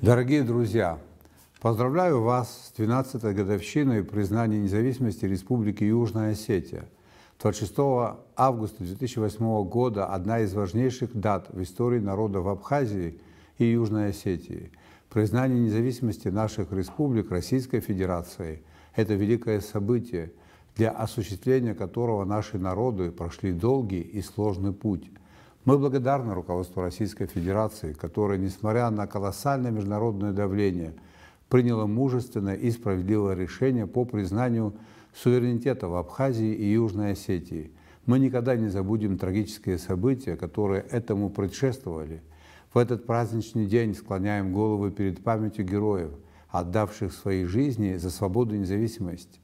Дорогие друзья, поздравляю вас с 12-й годовщиной признания независимости Республики Южная Осетия. 26 августа 2008 года одна из важнейших дат в истории народов Абхазии и Южной Осетии. Признание независимости наших республик Российской Федерацией – это великое событие, для осуществления которого наши народы прошли долгий и сложный путь. Мы благодарны руководству Российской Федерации, которое, несмотря на колоссальное международное давление, приняло мужественное и справедливое решение по признанию суверенитета в Абхазии и Южной Осетии. Мы никогда не забудем трагические события, которые этому предшествовали. В этот праздничный день склоняем головы перед памятью героев, отдавших свои жизни за свободу и независимость.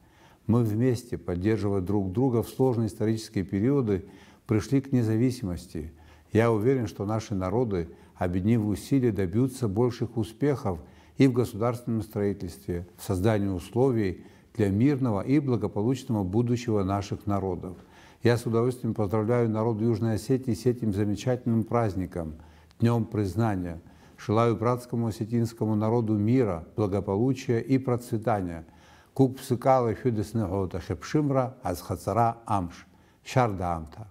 Мы вместе, поддерживая друг друга в сложные исторические периоды, пришли к независимости. Я уверен, что наши народы, объединив усилия, добьются больших успехов и в государственном строительстве, в создании условий для мирного и благополучного будущего наших народов. Я с удовольствием поздравляю народ Южной Осетии с этим замечательным праздником, Днем признания. Желаю братскому осетинскому народу мира, благополучия и процветания. Кук псыкалы хюдеснегота хепшимра азхацара амш. Шарда амта.